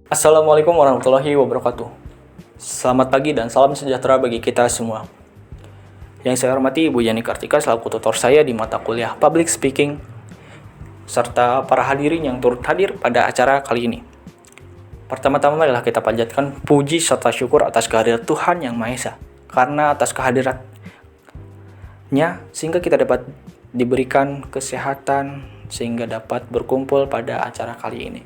Assalamualaikum warahmatullahi wabarakatuh. Selamat pagi dan salam sejahtera bagi kita semua. Yang saya hormati Ibu Yani Kartika selaku tutor saya di mata kuliah Public Speaking, serta para hadirin yang turut hadir pada acara kali ini. Pertama-tama adalah kita panjatkan puji serta syukur atas kehadirat Tuhan Yang Maha Esa. Karena atas kehadiratnya, sehingga kita dapat diberikan kesehatan, sehingga dapat berkumpul pada acara kali ini.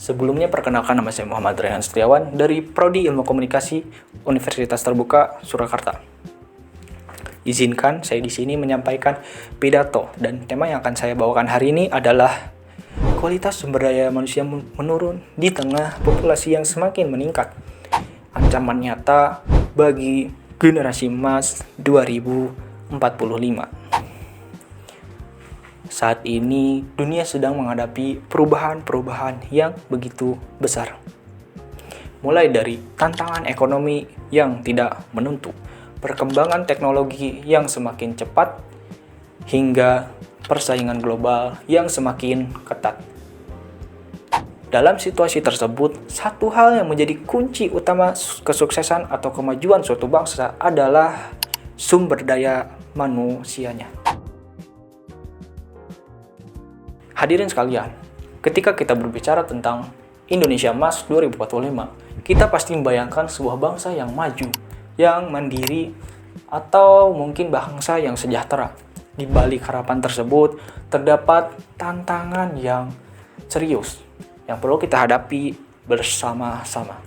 Sebelumnya perkenalkan, nama saya Muhammad Rehan Setiawan dari Prodi Ilmu Komunikasi Universitas Terbuka Surakarta. Izinkan saya di sini menyampaikan pidato, dan tema yang akan saya bawakan hari ini adalah kualitas sumber daya manusia menurun di tengah populasi yang semakin meningkat. Ancaman nyata bagi generasi emas 2045. Saat ini, dunia sedang menghadapi perubahan-perubahan yang begitu besar. Mulai dari tantangan ekonomi yang tidak menentu, perkembangan teknologi yang semakin cepat, hingga persaingan global yang semakin ketat. Dalam situasi tersebut, satu hal yang menjadi kunci utama kesuksesan atau kemajuan suatu bangsa adalah sumber daya manusianya. Hadirin sekalian, ketika kita berbicara tentang Indonesia Emas 2045, kita pasti membayangkan sebuah bangsa yang maju, yang mandiri, atau mungkin bangsa yang sejahtera. Di balik harapan tersebut, terdapat tantangan yang serius yang perlu kita hadapi bersama-sama,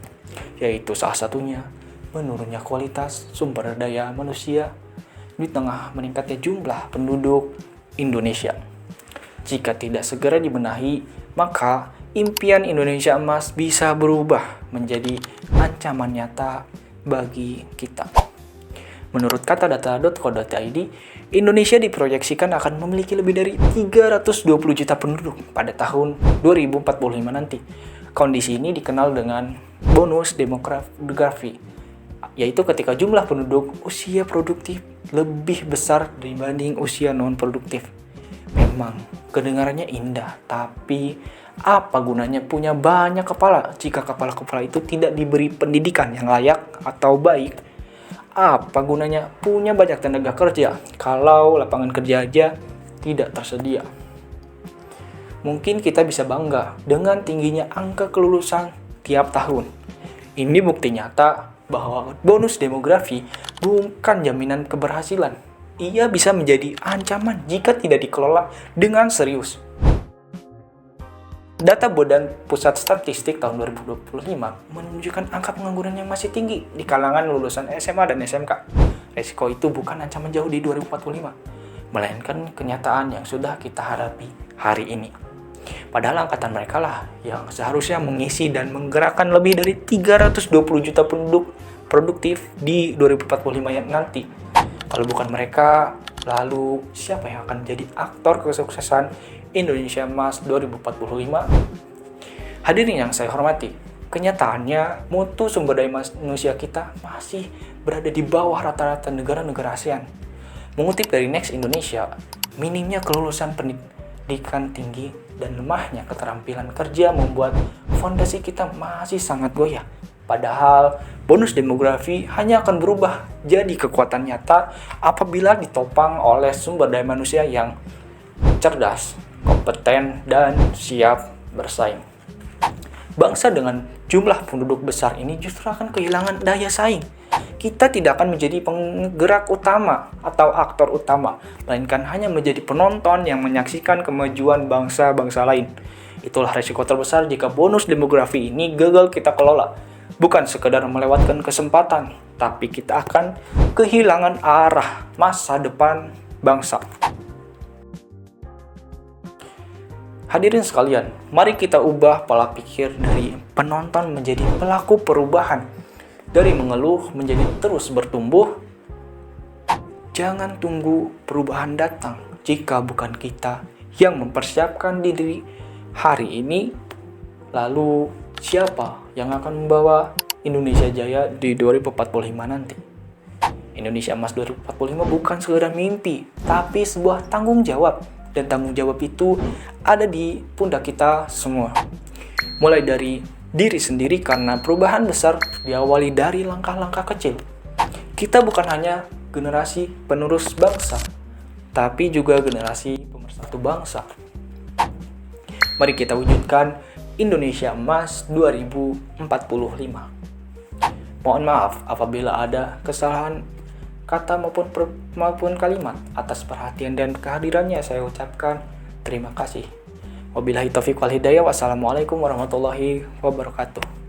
yaitu salah satunya menurunnya kualitas sumber daya manusia di tengah meningkatnya jumlah penduduk Indonesia. Jika tidak segera dibenahi, maka impian Indonesia Emas bisa berubah menjadi ancaman nyata bagi kita. Menurut katadata.co.id, Indonesia diproyeksikan akan memiliki lebih dari 320 juta penduduk pada tahun 2045 nanti. Kondisi ini dikenal dengan bonus demografi, yaitu ketika jumlah penduduk usia produktif lebih besar dibanding usia non-produktif. Memang kedengarannya indah, tapi apa gunanya punya banyak kepala jika kepala-kepala itu tidak diberi pendidikan yang layak atau baik? Apa gunanya punya banyak tenaga kerja kalau lapangan kerja aja tidak tersedia? Mungkin kita bisa bangga dengan tingginya angka kelulusan tiap tahun. Ini bukti nyata bahwa bonus demografi bukan jaminan keberhasilan. Ia bisa menjadi ancaman jika tidak dikelola dengan serius. Data Badan Pusat Statistik tahun 2025 menunjukkan angka pengangguran yang masih tinggi di kalangan lulusan SMA dan SMK. Resiko itu bukan ancaman jauh di 2045, melainkan kenyataan yang sudah kita hadapi hari ini. Padahal angkatan mereka lah yang seharusnya mengisi dan menggerakkan lebih dari 320 juta penduduk produktif di 2045 yang nanti. Kalau bukan mereka, lalu siapa yang akan menjadi aktor kesuksesan Indonesia Emas 2045? Hadirin yang saya hormati, kenyataannya mutu sumber daya manusia kita masih berada di bawah rata-rata negara-negara ASEAN. Mengutip dari Next Indonesia, minimnya kelulusan pendidikan tinggi dan lemahnya keterampilan kerja membuat fondasi kita masih sangat goyah. Padahal bonus demografi hanya akan berubah jadi kekuatan nyata apabila ditopang oleh sumber daya manusia yang cerdas, kompeten, dan siap bersaing. Bangsa dengan jumlah penduduk besar ini justru akan kehilangan daya saing. Kita tidak akan menjadi penggerak utama atau aktor utama, melainkan hanya menjadi penonton yang menyaksikan kemajuan bangsa-bangsa lain. Itulah resiko terbesar jika bonus demografi ini gagal kita kelola. Bukan sekadar melewatkan kesempatan, tapi kita akan kehilangan arah masa depan bangsa. Hadirin sekalian, mari kita ubah pola pikir dari penonton menjadi pelaku perubahan. Dari mengeluh menjadi terus bertumbuh. Jangan tunggu perubahan datang jika bukan kita yang mempersiapkan diri hari ini. Lalu siapa yang akan membawa Indonesia Jaya di 2045 nanti? Indonesia Emas 2045 bukan sekedar mimpi, tapi sebuah tanggung jawab. Dan tanggung jawab itu ada di pundak kita semua. Mulai dari diri sendiri karena perubahan besar diawali dari langkah-langkah kecil. Kita bukan hanya generasi penerus bangsa, tapi juga generasi pemersatu bangsa. Mari kita wujudkan Indonesia Emas 2045. Mohon maaf apabila ada kesalahan kata maupun kalimat. Atas perhatian dan kehadirannya saya ucapkan terima kasih. Wabillahi taufiq wal hidayah. Wassalamualaikum warahmatullahi wabarakatuh.